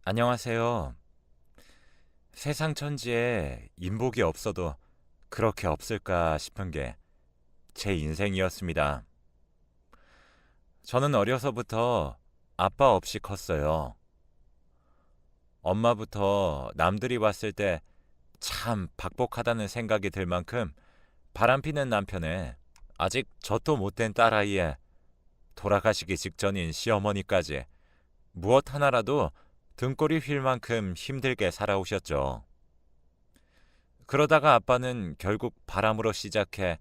안녕하세요. 세상 천지에 인복이 없어도 그렇게 없을까 싶은 게 제 인생이었습니다. 저는 어려서부터 아빠 없이 컸어요. 엄마부터 남들이 봤을 때 참 박복하다는 생각이 들 만큼 바람피는 남편에 아직 젖도 못된 딸아이에 돌아가시기 직전인 시어머니까지 무엇 하나라도 등골이 휠 만큼 힘들게 살아오셨죠. 그러다가 아빠는 결국 바람으로 시작해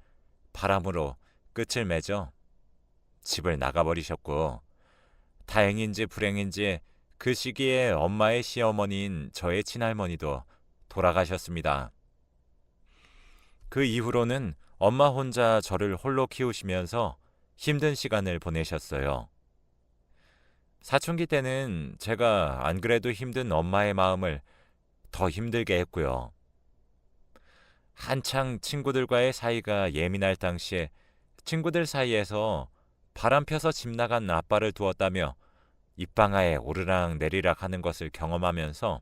바람으로 끝을 맺어 집을 나가버리셨고, 다행인지 불행인지 그 시기에 엄마의 시어머니인 저의 친할머니도 돌아가셨습니다. 그 이후로는 엄마 혼자 저를 홀로 키우시면서 힘든 시간을 보내셨어요. 사춘기 때는 제가 안 그래도 힘든 엄마의 마음을 더 힘들게 했고요. 한창 친구들과의 사이가 예민할 당시에 친구들 사이에서 바람 펴서 집 나간 아빠를 두었다며 입방아에 오르락 내리락 하는 것을 경험하면서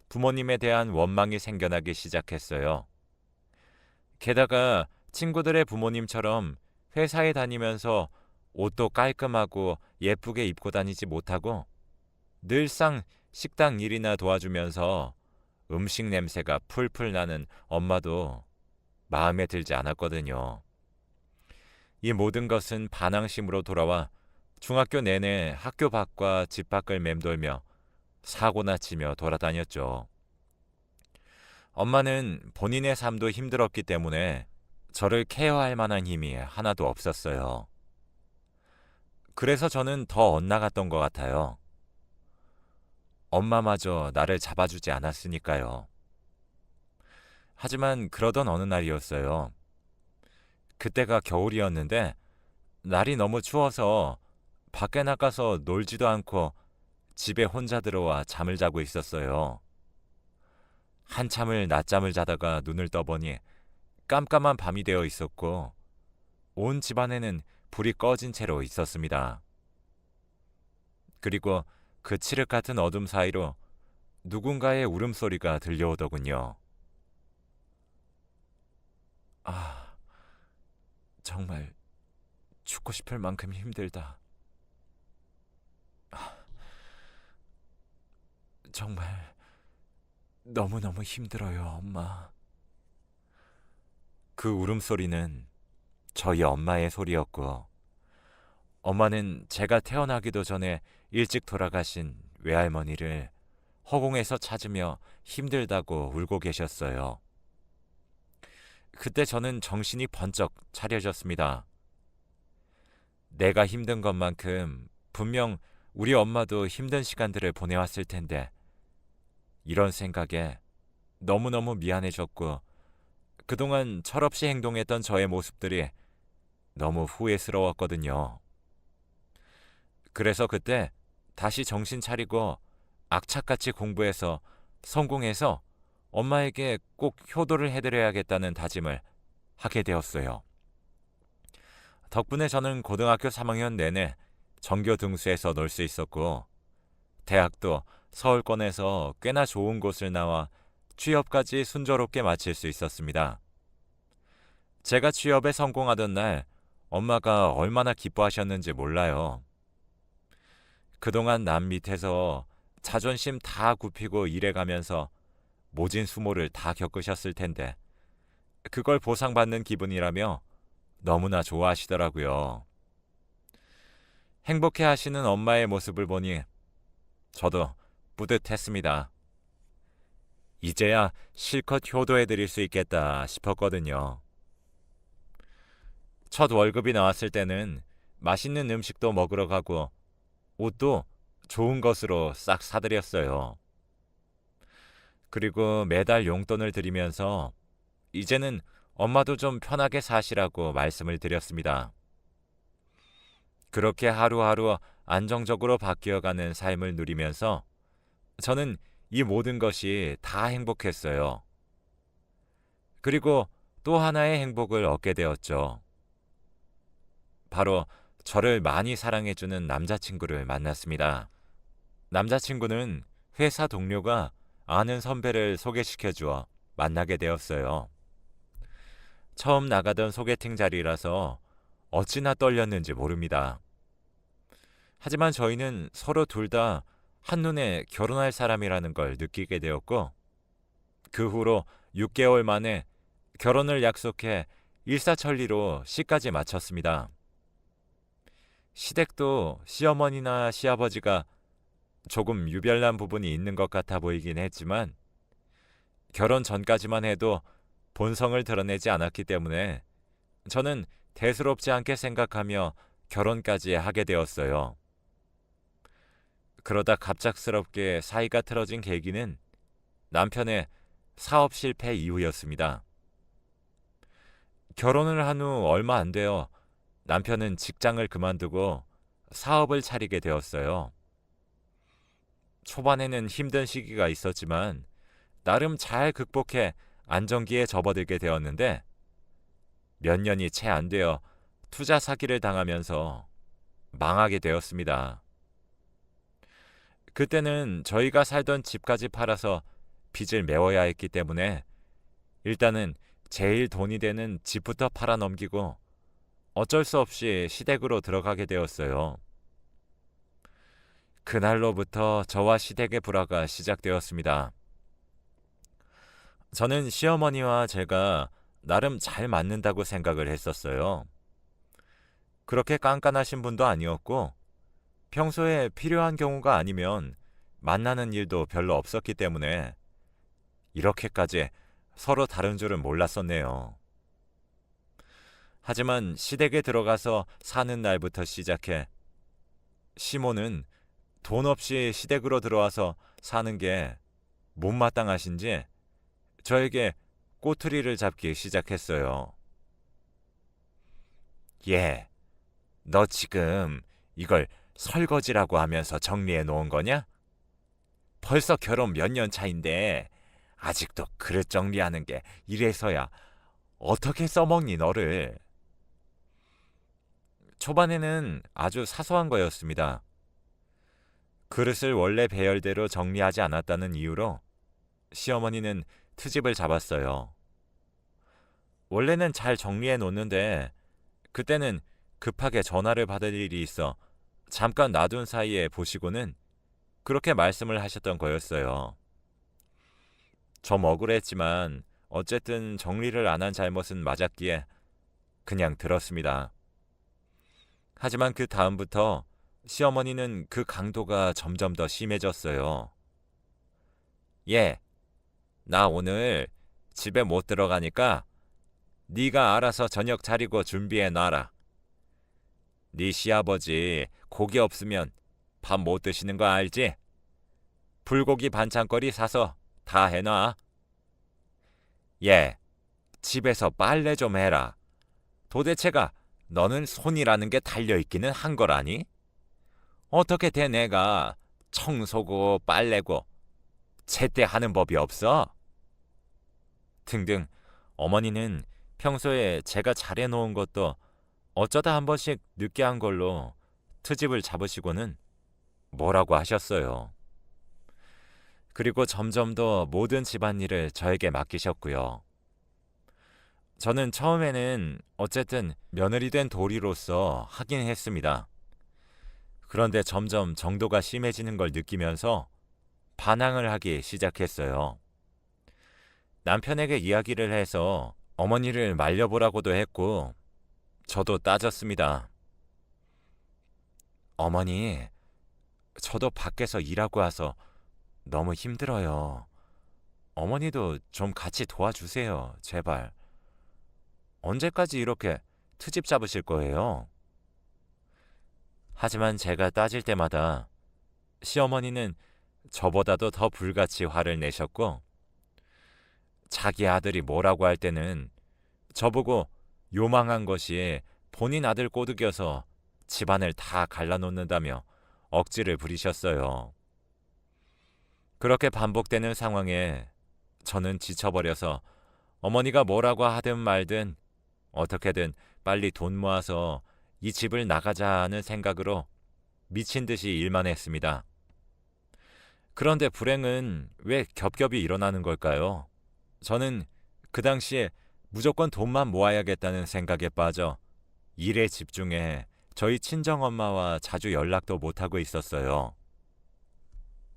부모님에 대한 원망이 생겨나기 시작했어요. 게다가 친구들의 부모님처럼 회사에 다니면서 옷도 깔끔하고 예쁘게 입고 다니지 못하고 늘상 식당 일이나 도와주면서 음식 냄새가 풀풀 나는 엄마도 마음에 들지 않았거든요. 이 모든 것은 반항심으로 돌아와 중학교 내내 학교 밖과 집 밖을 맴돌며 사고나 치며 돌아다녔죠. 엄마는 본인의 삶도 힘들었기 때문에 저를 케어할 만한 힘이 하나도 없었어요. 그래서 저는 더 엇나갔던 것 같아요. 엄마마저 나를 잡아주지 않았으니까요. 하지만 그러던 어느 날이었어요. 그때가 겨울이었는데 날이 너무 추워서 밖에 나가서 놀지도 않고 집에 혼자 들어와 잠을 자고 있었어요. 한참을 낮잠을 자다가 눈을 떠보니 깜깜한 밤이 되어 있었고 온 집안에는 불이 꺼진 채로 있었습니다. 그리고 그 칠흑 같은 어둠 사이로 누군가의 울음소리가 들려오더군요. 아, 정말 죽고 싶을 만큼 힘들다. 정말 너무너무 힘들어요, 엄마. 그 울음소리는 저희 엄마의 소리였고, 엄마는 제가 태어나기도 전에 일찍 돌아가신 외할머니를 허공에서 찾으며 힘들다고 울고 계셨어요. 그때 저는 정신이 번쩍 차려졌습니다. 내가 힘든 것만큼 분명 우리 엄마도 힘든 시간들을 보내왔을 텐데, 이런 생각에 너무너무 미안해졌고, 그동안 철없이 행동했던 저의 모습들이 너무 후회스러웠거든요. 그래서 그때 다시 정신 차리고 악착같이 공부해서 성공해서 엄마에게 꼭 효도를 해드려야겠다는 다짐을 하게 되었어요. 덕분에 저는 고등학교 3학년 내내 전교 등수에서 놀 수 있었고, 대학도 서울권에서 꽤나 좋은 곳을 나와 취업까지 순조롭게 마칠 수 있었습니다. 제가 취업에 성공하던 날 엄마가 얼마나 기뻐하셨는지 몰라요. 그동안 남 밑에서 자존심 다 굽히고 일해가면서 모진 수모를 다 겪으셨을 텐데 그걸 보상받는 기분이라며 너무나 좋아하시더라고요. 행복해 하시는 엄마의 모습을 보니 저도 뿌듯했습니다. 이제야 실컷 효도해 드릴 수 있겠다 싶었거든요. 첫 월급이 나왔을 때는 맛있는 음식도 먹으러 가고 옷도 좋은 것으로 싹 사드렸어요. 그리고 매달 용돈을 드리면서 이제는 엄마도 좀 편하게 사시라고 말씀을 드렸습니다. 그렇게 하루하루 안정적으로 바뀌어가는 삶을 누리면서 저는 이 모든 것이 다 행복했어요. 그리고 또 하나의 행복을 얻게 되었죠. 바로 저를 많이 사랑해주는 남자친구를 만났습니다. 남자친구는 회사 동료가 아는 선배를 소개시켜 주어 만나게 되었어요. 처음 나가던 소개팅 자리라서 어찌나 떨렸는지 모릅니다. 하지만 저희는 서로 둘 다 한눈에 결혼할 사람이라는 걸 느끼게 되었고, 그 후로 6개월 만에 결혼을 약속해 일사천리로 시까지 마쳤습니다. 시댁도 시어머니나 시아버지가 조금 유별난 부분이 있는 것 같아 보이긴 했지만, 결혼 전까지만 해도 본성을 드러내지 않았기 때문에 저는 대수롭지 않게 생각하며 결혼까지 하게 되었어요. 그러다 갑작스럽게 사이가 틀어진 계기는 남편의 사업 실패 이후였습니다. 결혼을 한 후 얼마 안 되어 남편은 직장을 그만두고 사업을 차리게 되었어요. 초반에는 힘든 시기가 있었지만 나름 잘 극복해 안정기에 접어들게 되었는데, 몇 년이 채 안 되어 투자 사기를 당하면서 망하게 되었습니다. 그때는 저희가 살던 집까지 팔아서 빚을 메워야 했기 때문에 일단은 제일 돈이 되는 집부터 팔아 넘기고 어쩔 수 없이 시댁으로 들어가게 되었어요. 그날로부터 저와 시댁의 불화가 시작되었습니다. 저는 시어머니와 제가 나름 잘 맞는다고 생각을 했었어요. 그렇게 깐깐하신 분도 아니었고, 평소에 필요한 경우가 아니면 만나는 일도 별로 없었기 때문에 이렇게까지 서로 다른 줄은 몰랐었네요. 하지만 시댁에 들어가서 사는 날부터 시작해 시모는 돈 없이 시댁으로 들어와서 사는 게 못마땅하신지 저에게 꼬투리를 잡기 시작했어요. 예, 너 지금 이걸 설거지라고 하면서 정리해 놓은 거냐? 벌써 결혼 몇 년 차인데 아직도 그릇 정리하는 게 이래서야 어떻게 써먹니 너를? 초반에는 아주 사소한 거였습니다. 그릇을 원래 배열대로 정리하지 않았다는 이유로 시어머니는 트집을 잡았어요. 원래는 잘 정리해 놓는데 그때는 급하게 전화를 받을 일이 있어 잠깐 놔둔 사이에 보시고는 그렇게 말씀을 하셨던 거였어요. 좀 억울했지만 어쨌든 정리를 안 한 잘못은 맞았기에 그냥 들었습니다. 하지만 그 다음부터 시어머니는 그 강도가 점점 더 심해졌어요. 예, 나 오늘 집에 못 들어가니까 네가 알아서 저녁 차리고 준비해 놔라. 네 시아버지 고기 없으면 밥 못 드시는 거 알지? 불고기 반찬거리 사서 다 해놔. 예, 집에서 빨래 좀 해라. 도대체가 너는 손이라는 게 달려있기는 한 거라니? 어떻게 돼 내가 청소고 빨래고 제때 하는 법이 없어? 등등. 어머니는 평소에 제가 잘해놓은 것도 어쩌다 한 번씩 늦게 한 걸로 트집을 잡으시고는 뭐라고 하셨어요. 그리고 점점 더 모든 집안일을 저에게 맡기셨고요. 저는 처음에는 어쨌든 며느리 된 도리로서 하긴 했습니다. 그런데 점점 정도가 심해지는 걸 느끼면서 반항을 하기 시작했어요. 남편에게 이야기를 해서 어머니를 말려보라고도 했고, 저도 따졌습니다. 어머니, 저도 밖에서 일하고 와서 너무 힘들어요. 어머니도 좀 같이 도와주세요, 제발. 언제까지 이렇게 트집 잡으실 거예요? 하지만 제가 따질 때마다 시어머니는 저보다도 더 불같이 화를 내셨고, 자기 아들이 뭐라고 할 때는 저보고 요망한 것이 본인 아들 꼬드겨서 집안을 다 갈라놓는다며 억지를 부리셨어요. 그렇게 반복되는 상황에 저는 지쳐버려서 어머니가 뭐라고 하든 말든 어떻게든 빨리 돈 모아서 이 집을 나가자는 생각으로 미친 듯이 일만 했습니다. 그런데 불행은 왜 겹겹이 일어나는 걸까요? 저는 그 당시에 무조건 돈만 모아야겠다는 생각에 빠져 일에 집중해 저희 친정엄마와 자주 연락도 못하고 있었어요.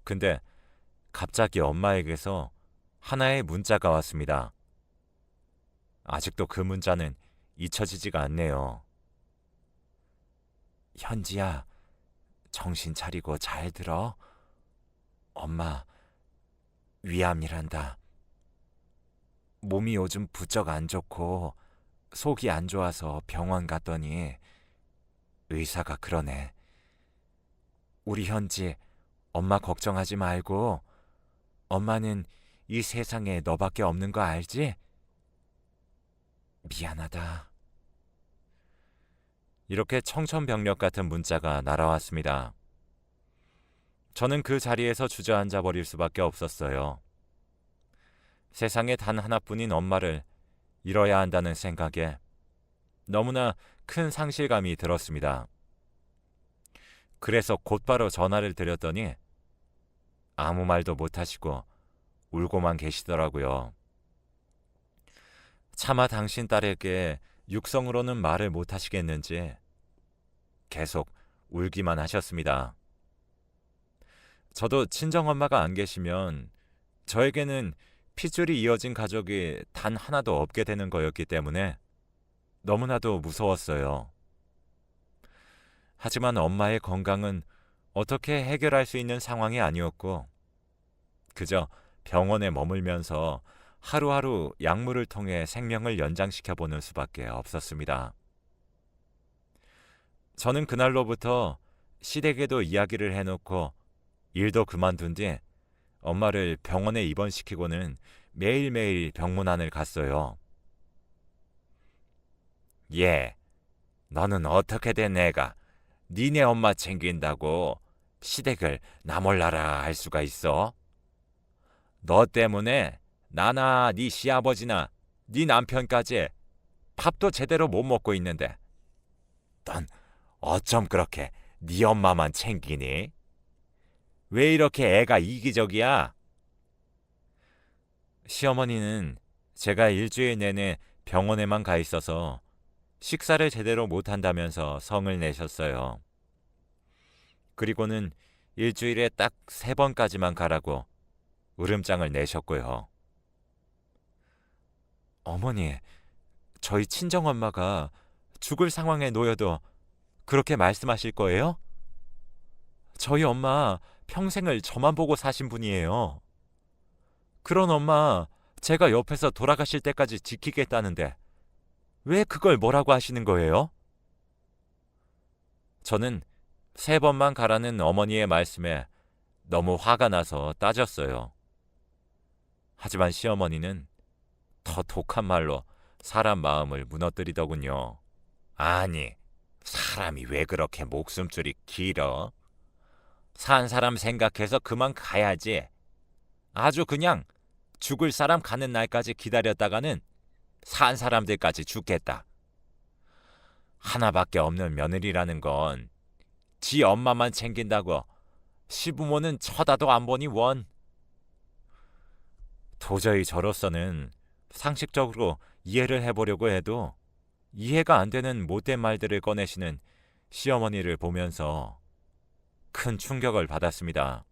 근데 갑자기 엄마에게서 하나의 문자가 왔습니다. 아직도 그 문자는 잊혀지지가 않네요. 현지야, 정신 차리고 잘 들어. 엄마, 위암이란다. 몸이 요즘 부쩍 안 좋고 속이 안 좋아서 병원 갔더니 의사가 그러네. 우리 현지, 엄마 걱정하지 말고 엄마는 이 세상에 너밖에 없는 거 알지? 미안하다. 이렇게 청천벽력 같은 문자가 날아왔습니다. 저는 그 자리에서 주저앉아 버릴 수밖에 없었어요. 세상에 단 하나뿐인 엄마를 잃어야 한다는 생각에 너무나 큰 상실감이 들었습니다. 그래서 곧바로 전화를 드렸더니 아무 말도 못하시고 울고만 계시더라고요. 차마 당신 딸에게 육성으로는 말을 못하시겠는지 계속 울기만 하셨습니다. 저도 친정엄마가 안 계시면 저에게는 핏줄이 이어진 가족이 단 하나도 없게 되는 거였기 때문에 너무나도 무서웠어요. 하지만 엄마의 건강은 어떻게 해결할 수 있는 상황이 아니었고 그저 병원에 머물면서 하루하루 약물을 통해 생명을 연장시켜보는 수밖에 없었습니다. 저는 그날로부터 시댁에도 이야기를 해놓고 일도 그만둔 뒤 엄마를 병원에 입원시키고는 매일매일 병문안을 갔어요. 너는 어떻게 된 애가 니네 엄마 챙긴다고 시댁을 나 몰라라 할 수가 있어? 너 때문에 나나 네 시아버지나 네 남편까지 밥도 제대로 못 먹고 있는데 넌 어쩜 그렇게 네 엄마만 챙기니? 왜 이렇게 애가 이기적이야? 시어머니는 제가 일주일 내내 병원에만 가 있어서 식사를 제대로 못한다면서 성을 내셨어요. 그리고는 일주일에 딱 3번까지만 가라고 으름장을 내셨고요. 어머니, 저희 친정엄마가 죽을 상황에 놓여도 그렇게 말씀하실 거예요? 저희 엄마 평생을 저만 보고 사신 분이에요. 그런 엄마 제가 옆에서 돌아가실 때까지 지키겠다는데 왜 그걸 뭐라고 하시는 거예요? 저는 3번만 가라는 어머니의 말씀에 너무 화가 나서 따졌어요. 하지만 시어머니는 더 독한 말로 사람 마음을 무너뜨리더군요. 아니, 사람이 왜 그렇게 목숨줄이 길어? 산 사람 생각해서 그만 가야지. 아주 그냥 죽을 사람 가는 날까지 기다렸다가는 산 사람들까지 죽겠다. 하나밖에 없는 며느리라는 건 지 엄마만 챙긴다고 시부모는 쳐다도 안 보니 원. 도저히 저로서는 상식적으로 이해를 해보려고 해도 이해가 안 되는 못된 말들을 꺼내시는 시어머니를 보면서 큰 충격을 받았습니다.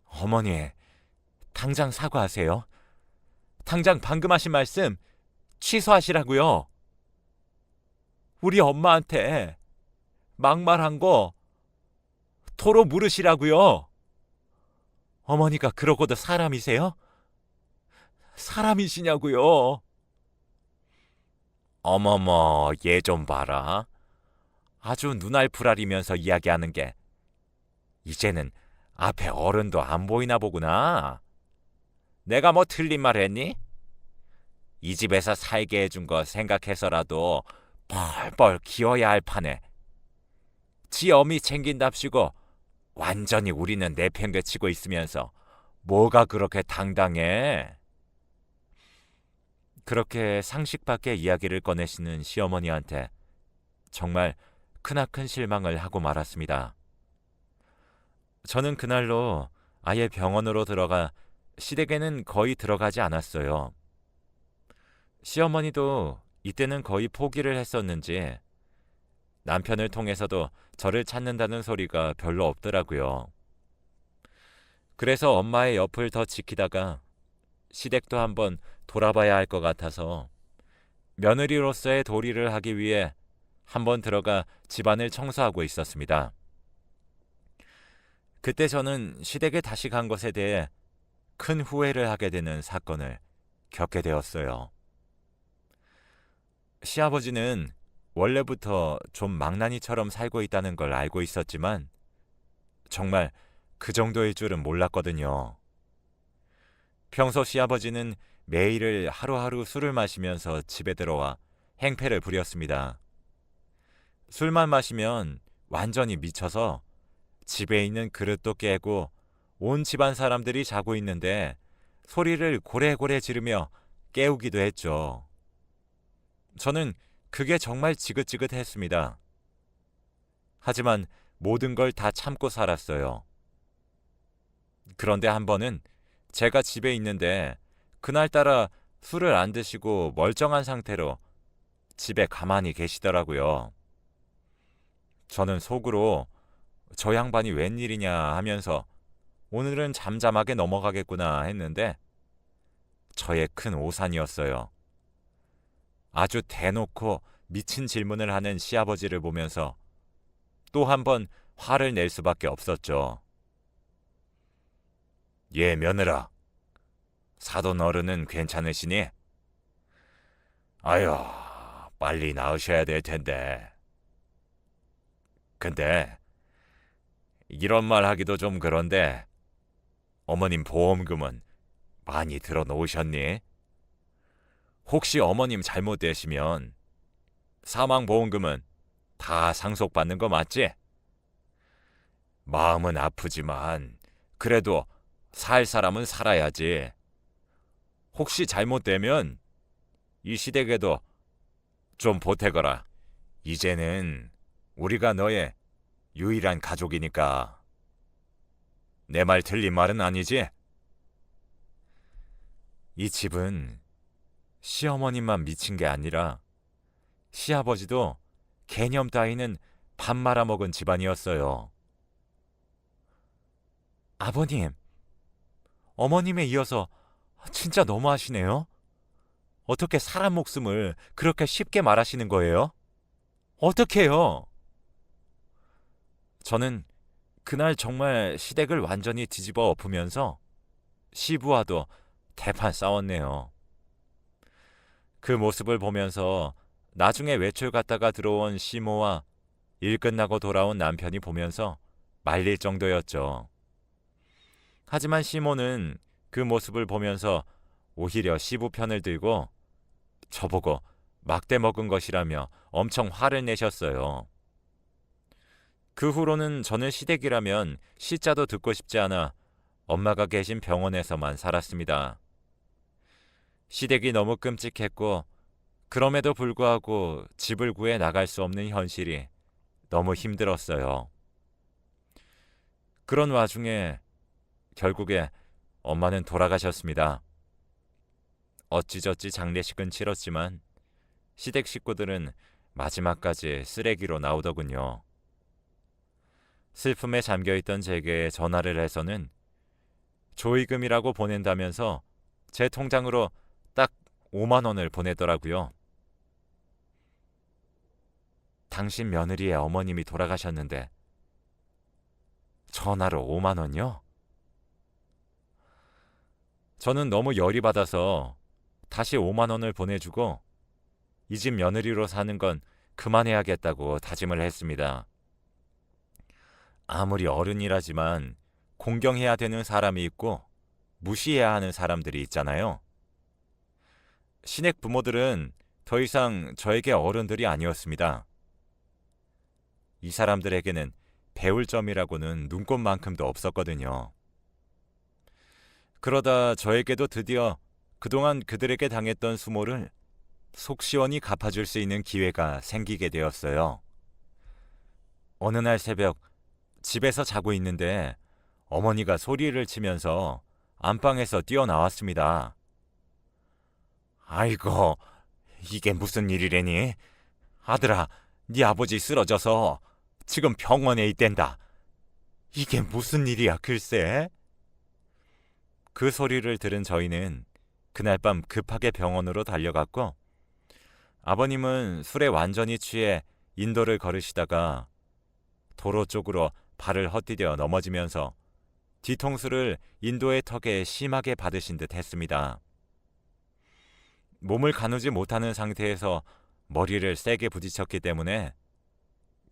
어머니, 당장 사과하세요. 당장 방금 하신 말씀 취소하시라고요. 우리 엄마한테 막말한 거 토로 물으시라고요. 어머니가 그러고도 사람이세요? 사람이시냐고요. 어머머, 얘 좀 봐라. 아주 눈알풀알이면서 이야기하는 게 이제는 앞에 어른도 안 보이나 보구나. 내가 뭐 틀린 말 했니? 이 집에서 살게 해준 거 생각해서라도 뻘뻘 기어야 할 판에 지 어미 챙긴답시고 완전히 우리는 내팽개치고 있으면서 뭐가 그렇게 당당해? 그렇게 상식 밖의 이야기를 꺼내시는 시어머니한테 정말 크나큰 실망을 하고 말았습니다. 저는 그날로 아예 병원으로 들어가 시댁에는 거의 들어가지 않았어요. 시어머니도 이때는 거의 포기를 했었는지 남편을 통해서도 저를 찾는다는 소리가 별로 없더라고요. 그래서 엄마의 옆을 더 지키다가 시댁도 한번 돌아봐야 할 것 같아서 며느리로서의 도리를 하기 위해 한번 들어가 집안을 청소하고 있었습니다. 그때 저는 시댁에 다시 간 것에 대해 큰 후회를 하게 되는 사건을 겪게 되었어요. 시아버지는 원래부터 좀 망나니처럼 살고 있다는 걸 알고 있었지만 정말 그 정도일 줄은 몰랐거든요. 평소 시아버지는 매일을 하루하루 술을 마시면서 집에 들어와 행패를 부렸습니다. 술만 마시면 완전히 미쳐서 집에 있는 그릇도 깨고 온 집안 사람들이 자고 있는데 소리를 고래고래 지르며 깨우기도 했죠. 저는 그게 정말 지긋지긋했습니다. 하지만 모든 걸 다 참고 살았어요. 그런데 한 번은 제가 집에 있는데 그날따라 술을 안 드시고 멀쩡한 상태로 집에 가만히 계시더라고요. 저는 속으로 저 양반이 웬일이냐 하면서 오늘은 잠잠하게 넘어가겠구나 했는데 저의 큰 오산이었어요. 아주 대놓고 미친 질문을 하는 시아버지를 보면서 또 한 번 화를 낼 수밖에 없었죠. 예, 며느라. 사돈 어른은 괜찮으시니? 아유, 빨리 나으셔야 될 텐데. 근데 이런 말 하기도 좀 그런데 어머님 보험금은 많이 들어놓으셨니? 혹시 어머님 잘못되시면 사망보험금은 다 상속받는 거 맞지? 마음은 아프지만 그래도 살 사람은 살아야지. 혹시 잘못되면 이 시댁에도 좀 보태거라. 이제는 우리가 너의 유일한 가족이니까. 내 말 틀린 말은 아니지? 이 집은 시어머님만 미친 게 아니라 시아버지도 개념 따위는 밥 말아먹은 집안이었어요. 아버님, 어머님에 이어서 진짜 너무하시네요. 어떻게 사람 목숨을 그렇게 쉽게 말하시는 거예요? 어떻게요? 저는 그날 정말 시댁을 완전히 뒤집어 엎으면서 시부와도 대판 싸웠네요. 그 모습을 보면서 나중에 외출 갔다가 들어온 시모와 일 끝나고 돌아온 남편이 보면서 말릴 정도였죠. 하지만 시모는 그 모습을 보면서 오히려 시부 편을 들고 저보고 막대 먹은 것이라며 엄청 화를 내셨어요. 그 후로는 저는 시댁이라면 시자도 듣고 싶지 않아 엄마가 계신 병원에서만 살았습니다. 시댁이 너무 끔찍했고 그럼에도 불구하고 집을 구해 나갈 수 없는 현실이 너무 힘들었어요. 그런 와중에 결국에 엄마는 돌아가셨습니다. 어찌저찌 장례식은 치렀지만 시댁 식구들은 마지막까지 쓰레기로 나오더군요. 슬픔에 잠겨있던 제게 전화를 해서는 조의금이라고 보낸다면서 제 통장으로 딱 5만 원을 보내더라고요. 당신 며느리의 어머님이 돌아가셨는데 전화로 5만 원요? 저는 너무 열이 받아서 다시 5만 원을 보내주고 이 집 며느리로 사는 건 그만해야겠다고 다짐을 했습니다. 아무리 어른이라지만 공경해야 되는 사람이 있고 무시해야 하는 사람들이 있잖아요. 시댁 부모들은 더 이상 저에게 어른들이 아니었습니다. 이 사람들에게는 배울 점이라고는 눈꼽만큼도 없었거든요. 그러다 저에게도 드디어 그동안 그들에게 당했던 수모를 속 시원히 갚아줄 수 있는 기회가 생기게 되었어요. 어느 날 새벽 집에서 자고 있는데 어머니가 소리를 치면서 안방에서 뛰어나왔습니다. 아이고, 이게 무슨 일이래니? 아들아, 네 아버지 쓰러져서 지금 병원에 있댄다. 이게 무슨 일이야, 글쎄? 그 소리를 들은 저희는 그날 밤 급하게 병원으로 달려갔고, 아버님은 술에 완전히 취해 인도를 걸으시다가 도로 쪽으로 발을 헛디뎌 넘어지면서 뒤통수를 인도의 턱에 심하게 받으신 듯 했습니다. 몸을 가누지 못하는 상태에서 머리를 세게 부딪혔기 때문에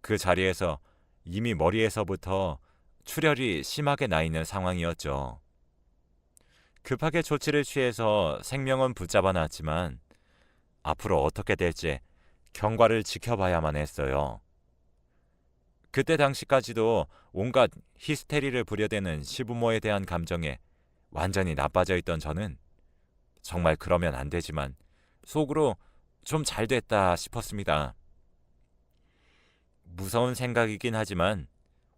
그 자리에서 이미 머리에서부터 출혈이 심하게 나 있는 상황이었죠. 급하게 조치를 취해서 생명은 붙잡아 놨지만 앞으로 어떻게 될지 경과를 지켜봐야만 했어요. 그때 당시까지도 온갖 히스테리를 부려대는 시부모에 대한 감정에 완전히 나빠져 있던 저는 정말 그러면 안 되지만 속으로 좀 잘 됐다 싶었습니다. 무서운 생각이긴 하지만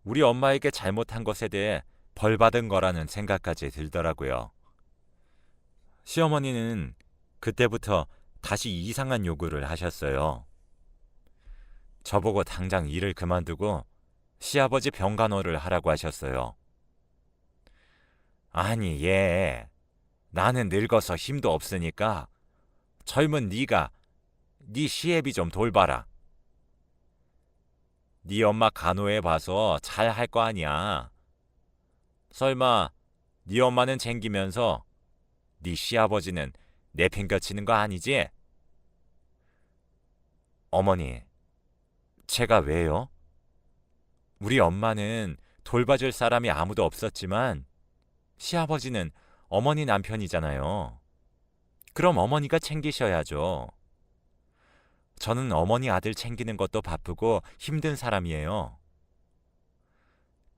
우리 엄마에게 잘못한 것에 대해 벌 받은 거라는 생각까지 들더라고요. 시어머니는 그때부터 다시 이상한 요구를 하셨어요. 저보고 당장 일을 그만두고 시아버지 병간호를 하라고 하셨어요. 아니, 나는 늙어서 힘도 없으니까 젊은 네가 네 시애비 좀 돌봐라. 네 엄마 간호해 봐서 잘 할 거 아니야. 설마 네 엄마는 챙기면서 네 시아버지는 내팽겨치는 거 아니지? 어머니, 제가 왜요? 우리 엄마는 돌봐줄 사람이 아무도 없었지만 시아버지는 어머니 남편이잖아요. 그럼 어머니가 챙기셔야죠. 저는 어머니 아들 챙기는 것도 바쁘고 힘든 사람이에요.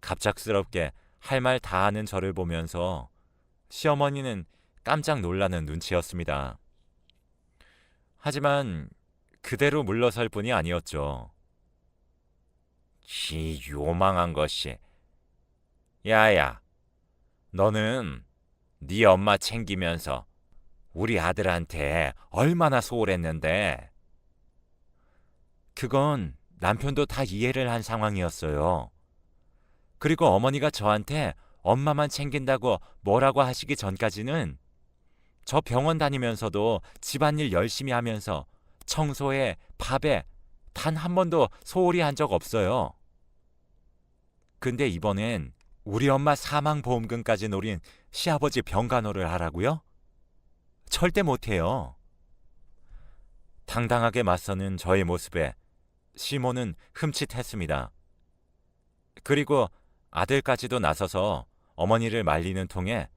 갑작스럽게 할 말 다 하는 저를 보면서 시어머니는 깜짝 놀라는 눈치였습니다. 하지만 그대로 물러설 뿐이 아니었죠. 이 요망한 것이. 야야, 너는 네 엄마 챙기면서 우리 아들한테 얼마나 소홀했는데. 그건 남편도 다 이해를 한 상황이었어요. 그리고 어머니가 저한테 엄마만 챙긴다고 뭐라고 하시기 전까지는 저 병원 다니면서도 집안일 열심히 하면서 청소에 밥에 단 한 번도 소홀히 한 적 없어요. 근데 이번엔 우리 엄마 사망보험금까지 노린 시아버지 병간호를 하라고요? 절대 못해요. 당당하게 맞서는 저의 모습에 시모는 흠칫했습니다. 그리고 아들까지도 나서서 어머니를 말리는 통에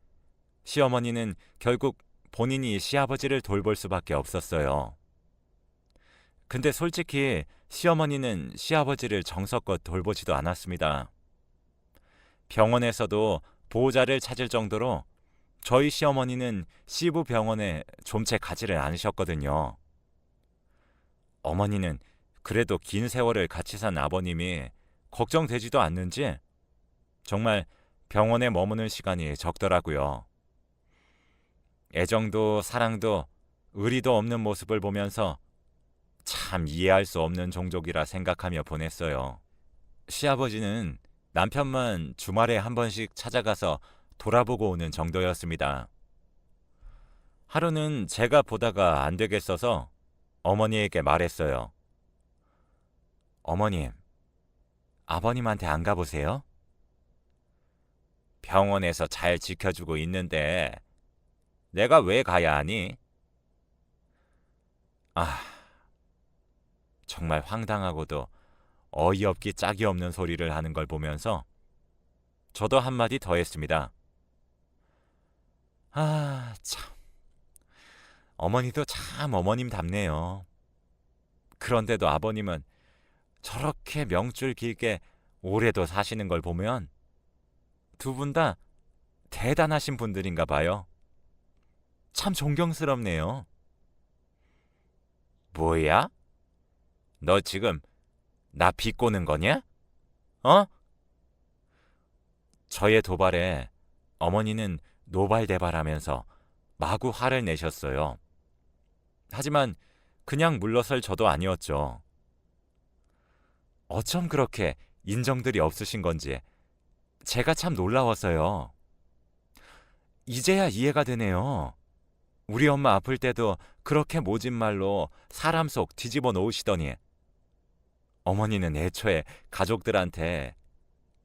시어머니는 결국 본인이 시아버지를 돌볼 수밖에 없었어요. 근데 솔직히 시어머니는 시아버지를 정성껏 돌보지도 않았습니다. 병원에서도 보호자를 찾을 정도로 저희 시어머니는 시부 병원에 좀채 가지를 않으셨거든요. 어머니는 그래도 긴 세월을 같이 산 아버님이 걱정되지도 않는지 정말 병원에 머무는 시간이 적더라고요. 애정도 사랑도 의리도 없는 모습을 보면서 참 이해할 수 없는 종족이라 생각하며 보냈어요. 시아버지는 남편만 주말에 한 번씩 찾아가서 돌아보고 오는 정도였습니다. 하루는 제가 보다가 안 되겠어서 어머니에게 말했어요. 어머님, 아버님한테 안 가보세요? 병원에서 잘 지켜주고 있는데 내가 왜 가야 하니? 아, 정말 황당하고도 어이없기 짝이 없는 소리를 하는 걸 보면서 저도 한마디 더 했습니다. 아, 참. 어머니도 참 어머님답네요. 그런데도 아버님은 저렇게 명줄 길게 오래도 사시는 걸 보면 두 분 다 대단하신 분들인가 봐요. 참 존경스럽네요. 뭐야? 너 지금 나 비꼬는 거냐? 어? 저의 도발에 어머니는 노발대발하면서 마구 화를 내셨어요. 하지만 그냥 물러설 저도 아니었죠. 어쩜 그렇게 인정들이 없으신 건지 제가 참 놀라웠어요. 이제야 이해가 되네요. 우리 엄마 아플 때도 그렇게 모진 말로 사람 속 뒤집어 놓으시더니 어머니는 애초에 가족들한테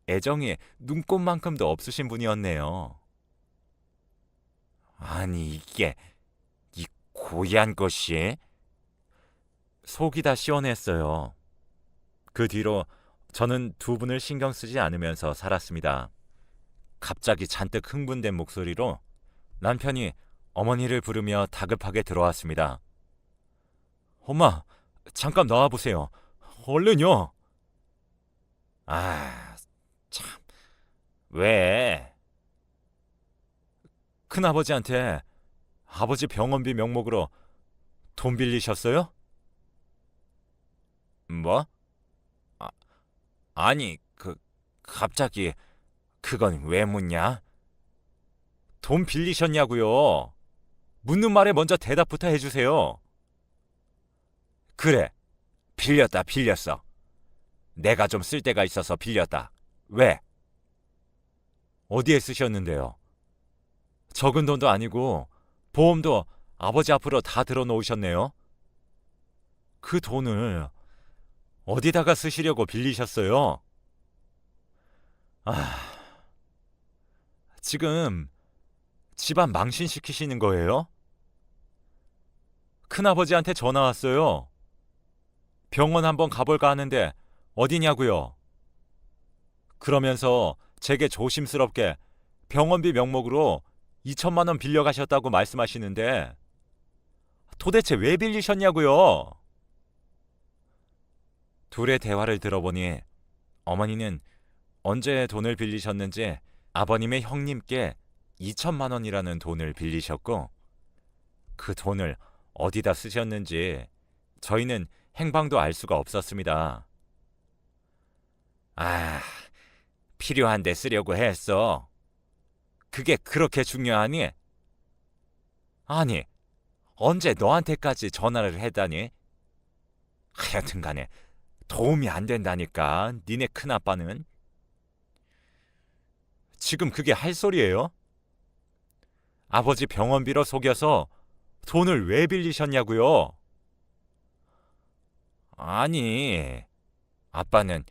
애정이 눈꼽만큼도 없으신 분이었네요. 아니 이게 이 고얀 것이 속이 다 시원했어요. 그 뒤로 저는 두 분을 신경 쓰지 않으면서 살았습니다. 갑자기 잔뜩 흥분된 목소리로 남편이 어머니를 부르며 다급하게 들어왔습니다. 엄마, 잠깐 나와보세요. 얼른요. 아, 참. 왜? 큰아버지한테 아버지 병원비 명목으로 돈 빌리셨어요? 뭐? 아, 아니, 갑자기 그건 왜 묻냐? 돈 빌리셨냐고요? 묻는 말에 먼저 대답부터 해주세요. 그래, 빌렸어. 내가 좀 쓸 데가 있어서 빌렸다. 왜? 어디에 쓰셨는데요? 적은 돈도 아니고 보험도 아버지 앞으로 다 들어놓으셨네요. 그 돈을 어디다가 쓰시려고 빌리셨어요? 아, 지금 집안 망신시키시는 거예요? 큰아버지한테 전화 왔어요. 병원 한번 가볼까 하는데 어디냐고요? 그러면서 제게 조심스럽게 병원비 명목으로 2천만 원 빌려가셨다고 말씀하시는데 도대체 왜 빌리셨냐고요? 둘의 대화를 들어보니 어머니는 언제 돈을 빌리셨는지 아버님의 형님께 2천만 원이라는 돈을 빌리셨고 그 돈을 어디다 쓰셨는지 저희는 행방도 알 수가 없었습니다. 아, 필요한데 쓰려고 했어. 그게 그렇게 중요하니? 아니, 언제 너한테까지 전화를 했다니? 하여튼 간에 도움이 안 된다니까, 니네 큰아빠는. 지금 그게 할 소리예요? 아버지 병원비로 속여서 돈을 왜 빌리셨냐고요? 아니, 아빠는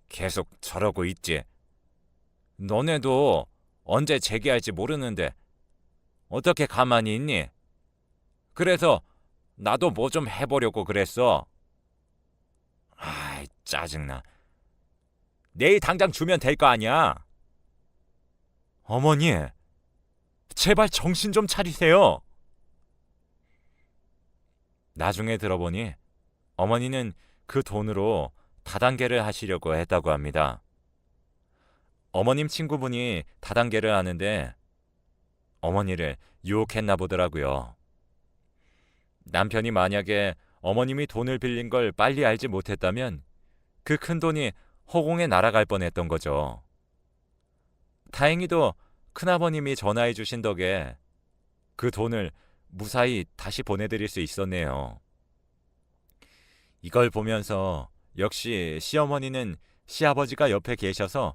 계속 저러고 있지. 너네도 언제 재기할지 모르는데 어떻게 가만히 있니? 그래서 나도 뭐 좀 해보려고 그랬어. 아이, 짜증나. 내일 당장 주면 될 거 아니야. 어머니, 제발 정신 좀 차리세요. 나중에 들어보니 어머니는 그 돈으로 다단계를 하시려고 했다고 합니다. 어머님 친구분이 다단계를 하는데 어머니를 유혹했나 보더라고요. 남편이 만약에 어머님이 돈을 빌린 걸 빨리 알지 못했다면 그 큰 돈이 허공에 날아갈 뻔했던 거죠. 다행히도 큰아버님이 전화해 주신 덕에 그 돈을 무사히 다시 보내드릴 수 있었네요. 이걸 보면서 역시 시어머니는 시아버지가 옆에 계셔서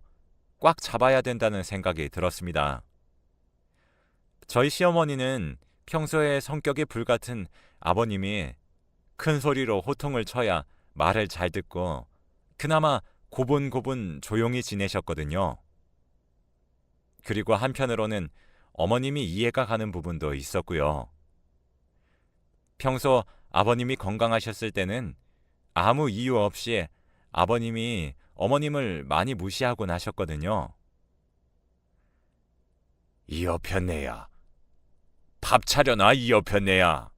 꽉 잡아야 된다는 생각이 들었습니다. 저희 시어머니는 평소에 성격이 불같은 아버님이 큰 소리로 호통을 쳐야 말을 잘 듣고 그나마 고분고분 조용히 지내셨거든요. 그리고 한편으로는 어머님이 이해가 가는 부분도 있었고요. 평소 아버님이 건강하셨을 때는 아무 이유 없이 아버님이 어머님을 많이 무시하곤 하셨거든요. 이 여편네야. 밥 차려놔, 이 여편네야.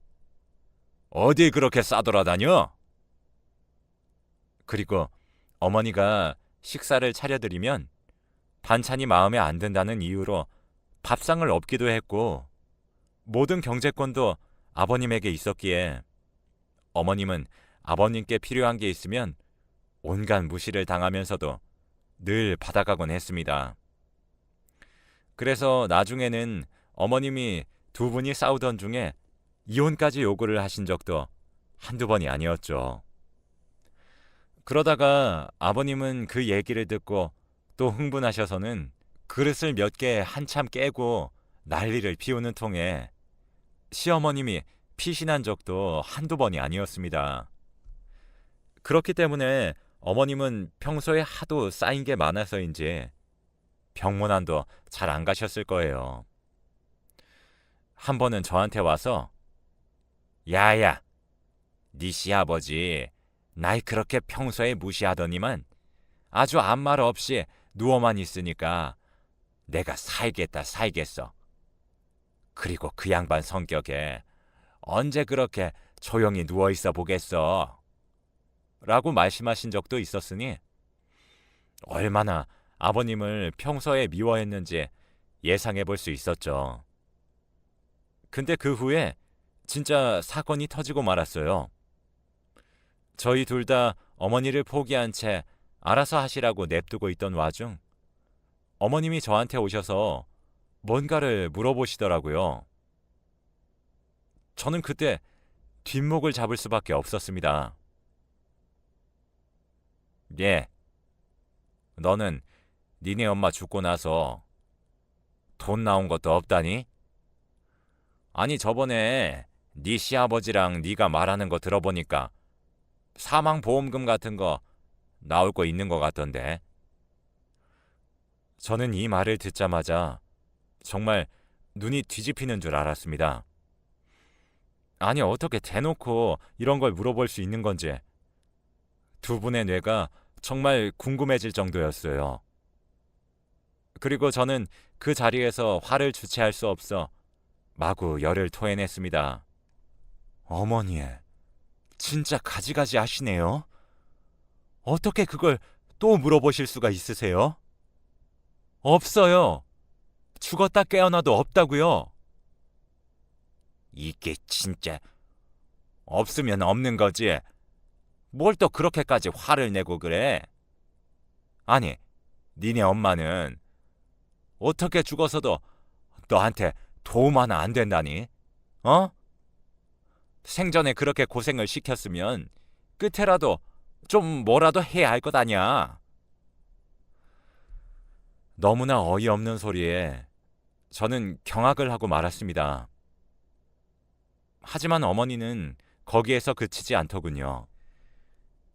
어디 그렇게 싸돌아다녀? 그리고 어머니가 식사를 차려드리면 반찬이 마음에 안 든다는 이유로 밥상을 엎기도 했고 모든 경제권도 아버님에게 있었기에 어머님은 아버님께 필요한 게 있으면 온갖 무시를 당하면서도 늘 받아가곤 했습니다. 그래서 나중에는 어머님이 두 분이 싸우던 중에 이혼까지 요구를 하신 적도 한두 번이 아니었죠. 그러다가 아버님은 그 얘기를 듣고 또 흥분하셔서는 그릇을 몇 개 한참 깨고 난리를 피우는 통에 시어머님이 피신한 적도 한두 번이 아니었습니다. 그렇기 때문에 어머님은 평소에 하도 쌓인 게 많아서인지 병문안도 잘 안 가셨을 거예요. 한 번은 저한테 와서 야야, 네 시아버지 날 그렇게 평소에 무시하더니만 아주 아무 말 없이 누워만 있으니까 내가 살겠어. 그리고 그 양반 성격에 언제 그렇게 조용히 누워있어 보겠어. 라고 말씀하신 적도 있었으니 얼마나 아버님을 평소에 미워했는지 예상해 볼 수 있었죠. 근데 그 후에 진짜 사건이 터지고 말았어요. 저희 둘 다 어머니를 포기한 채 알아서 하시라고 냅두고 있던 와중 어머님이 저한테 오셔서 뭔가를 물어보시더라고요. 저는 그때 뒷목을 잡을 수밖에 없었습니다. 예, 너는 니네 엄마 죽고 나서 돈 나온 것도 없다니? 아니 저번에 네 시아버지랑 네가 말하는 거 들어보니까 사망보험금 같은 거 나올 거 있는 것 같던데. 저는 이 말을 듣자마자 정말 눈이 뒤집히는 줄 알았습니다. 아니 어떻게 대놓고 이런 걸 물어볼 수 있는 건지 두 분의 뇌가 정말 궁금해질 정도였어요. 그리고 저는 그 자리에서 화를 주체할 수 없어 마구 열을 토해냈습니다. 어머니, 진짜 가지가지 하시네요. 어떻게 그걸 또 물어보실 수가 있으세요? 없어요. 죽었다 깨어나도 없다고요. 이게 진짜 없으면 없는 거지. 뭘 또 그렇게까지 화를 내고 그래? 아니, 니네 엄마는 어떻게 죽어서도 너한테 도움 하나 안 된다니? 어? 생전에 그렇게 고생을 시켰으면 끝에라도 좀 뭐라도 해야 할 것 아니야. 너무나 어이없는 소리에 저는 경악을 하고 말았습니다. 하지만 어머니는 거기에서 그치지 않더군요.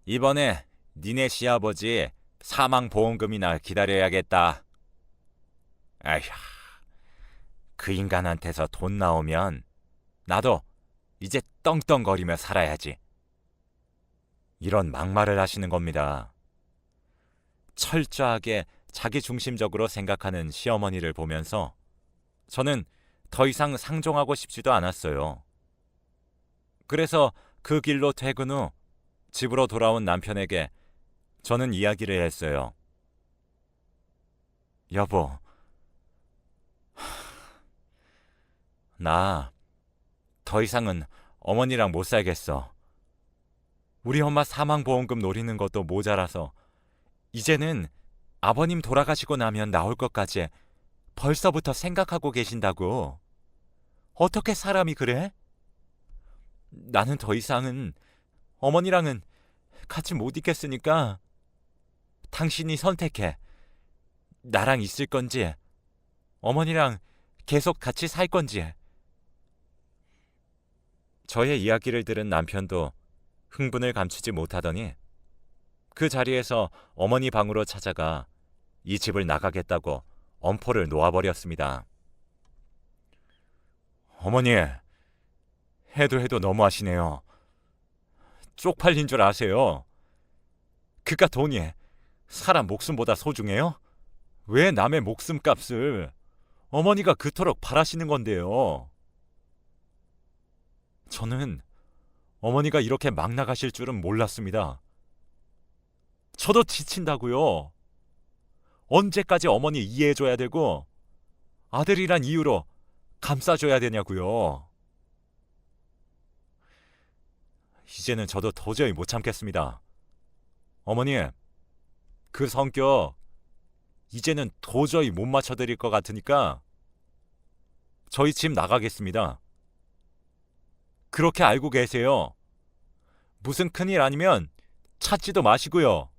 이번에 니네 시아버지 사망보험금이나 기다려야겠다. 아휴, 그 인간한테서 돈 나오면 나도 이제 떵떵거리며 살아야지. 이런 막말을 하시는 겁니다. 철저하게 자기중심적으로 생각하는 시어머니를 보면서 저는 더 이상 상종하고 싶지도 않았어요. 그래서 그 길로 퇴근 후 집으로 돌아온 남편에게 저는 이야기를 했어요. 여보, 나 더 이상은 어머니랑 못 살겠어. 우리 엄마 사망보험금 노리는 것도 모자라서 이제는 아버님 돌아가시고 나면 나올 것까지 벌써부터 생각하고 계신다고. 어떻게 사람이 그래? 나는 더 이상은 어머니랑은 같이 못 있겠으니까 당신이 선택해. 나랑 있을 건지 어머니랑 계속 같이 살 건지. 저의 이야기를 들은 남편도 흥분을 감추지 못하더니 그 자리에서 어머니 방으로 찾아가 이 집을 나가겠다고 엄포를 놓아버렸습니다. 어머니, 해도 너무하시네요. 쪽팔린 줄 아세요? 그깟 돈이 사람 목숨보다 소중해요? 왜 남의 목숨값을 어머니가 그토록 바라시는 건데요? 저는 어머니가 이렇게 막 나가실 줄은 몰랐습니다. 저도 지친다고요. 언제까지 어머니 이해해줘야 되고 아들이란 이유로 감싸줘야 되냐고요. 이제는 저도 도저히 못 참겠습니다. 어머니, 그 성격 이제는 도저히 못 맞춰드릴 것 같으니까 저희 집 나가겠습니다. 그렇게 알고 계세요. 무슨 큰일 아니면 찾지도 마시고요.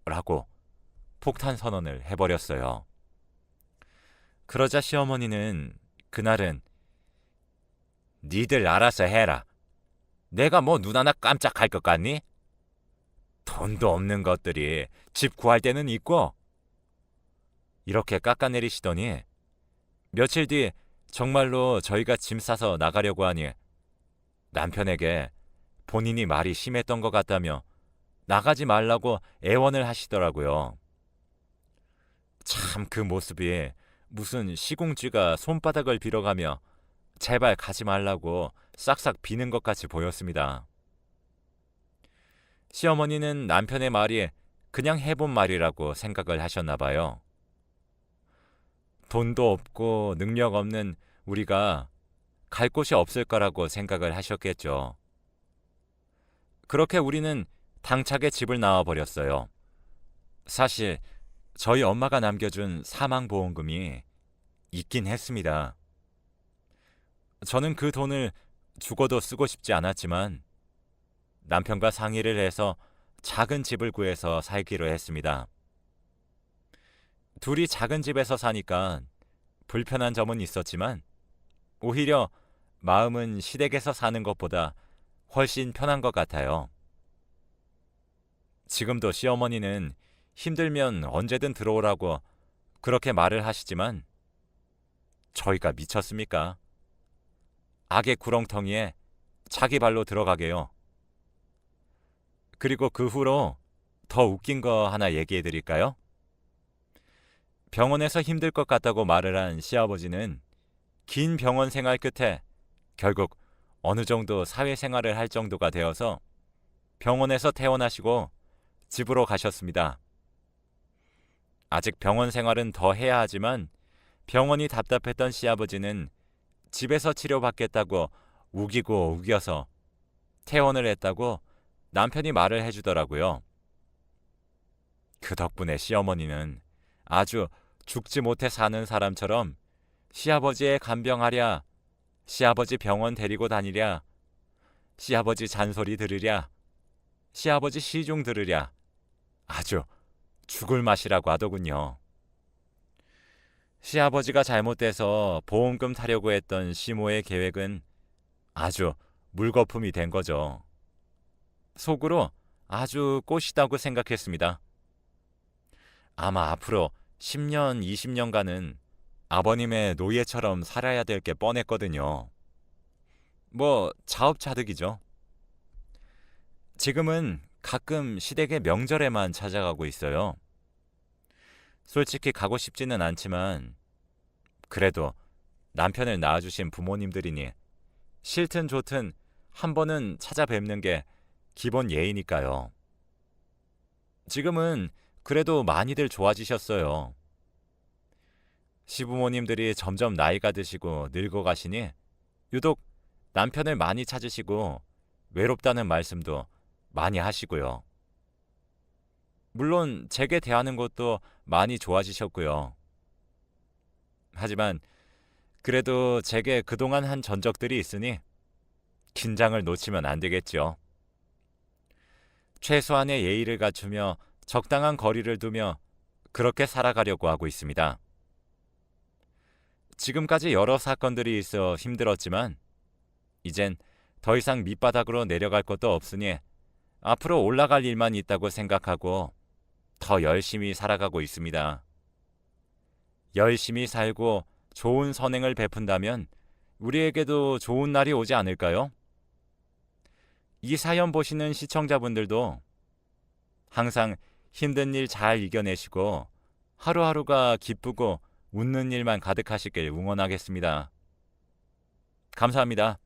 라고 폭탄 선언을 해버렸어요. 그러자 시어머니는 그날은 니들 알아서 해라. 내가 뭐 눈 하나 깜짝할 것 같니? 돈도 없는 것들이 집 구할 때는 있고. 이렇게 깎아내리시더니 며칠 뒤 정말로 저희가 짐 싸서 나가려고 하니 남편에게 본인이 말이 심했던 것 같다며 나가지 말라고 애원을 하시더라고요. 참 그 모습이 무슨 시궁쥐가 손바닥을 빌어가며 제발 가지 말라고 싹싹 비는 것 같이 보였습니다. 시어머니는 남편의 말이 그냥 해본 말이라고 생각을 하셨나 봐요. 돈도 없고 능력 없는 우리가 갈 곳이 없을 거라고 생각을 하셨겠죠. 그렇게 우리는 당차게 집을 나와 버렸어요. 사실 저희 엄마가 남겨준 사망보험금이 있긴 했습니다. 저는 그 돈을 죽어도 쓰고 싶지 않았지만 남편과 상의를 해서 작은 집을 구해서 살기로 했습니다. 둘이 작은 집에서 사니까 불편한 점은 있었지만 오히려 마음은 시댁에서 사는 것보다 훨씬 편한 것 같아요. 지금도 시어머니는 힘들면 언제든 들어오라고 그렇게 말을 하시지만 저희가 미쳤습니까? 악의 구렁텅이에 자기 발로 들어가게요. 그리고 그 후로 더 웃긴 거 하나 얘기해 드릴까요? 병원에서 힘들 것 같다고 말을 한 시아버지는 긴 병원 생활 끝에 결국 어느 정도 사회생활을 할 정도가 되어서 병원에서 퇴원하시고 집으로 가셨습니다. 아직 병원 생활은 더 해야 하지만 병원이 답답했던 시아버지는 집에서 치료받겠다고 우기고 우겨서 퇴원을 했다고 남편이 말을 해주더라고요. 그 덕분에 시어머니는 아주 죽지 못해 사는 사람처럼 시아버지의 간병하랴, 시아버지 병원 데리고 다니랴, 시아버지 잔소리 들으랴, 시아버지 시중 들으랴 아주 죽을 맛이라고 하더군요. 시아버지가 잘못돼서 보험금 타려고 했던 시모의 계획은 아주 물거품이 된 거죠. 속으로 아주 꼬시다고 생각했습니다. 아마 앞으로 10년, 20년간은 아버님의 노예처럼 살아야 될 게 뻔했거든요. 뭐 자업자득이죠. 지금은 가끔 시댁의 명절에만 찾아가고 있어요. 솔직히 가고 싶지는 않지만 그래도 남편을 낳아주신 부모님들이니 싫든 좋든 한 번은 찾아뵙는 게 기본 예의니까요. 지금은 그래도 많이들 좋아지셨어요. 시부모님들이 점점 나이가 드시고 늙어가시니 유독 남편을 많이 찾으시고 외롭다는 말씀도 많이 하시고요. 물론 제게 대하는 것도 많이 좋아지셨고요. 하지만 그래도 제게 그동안 한 전적들이 있으니 긴장을 놓치면 안 되겠죠. 최소한의 예의를 갖추며 적당한 거리를 두며 그렇게 살아가려고 하고 있습니다. 지금까지 여러 사건들이 있어 힘들었지만 이젠 더 이상 밑바닥으로 내려갈 것도 없으니 앞으로 올라갈 일만 있다고 생각하고 더 열심히 살아가고 있습니다. 열심히 살고 좋은 선행을 베푼다면 우리에게도 좋은 날이 오지 않을까요? 이 사연 보시는 시청자분들도 항상 힘든 일 잘 이겨내시고 하루하루가 기쁘고 웃는 일만 가득하시길 응원하겠습니다. 감사합니다.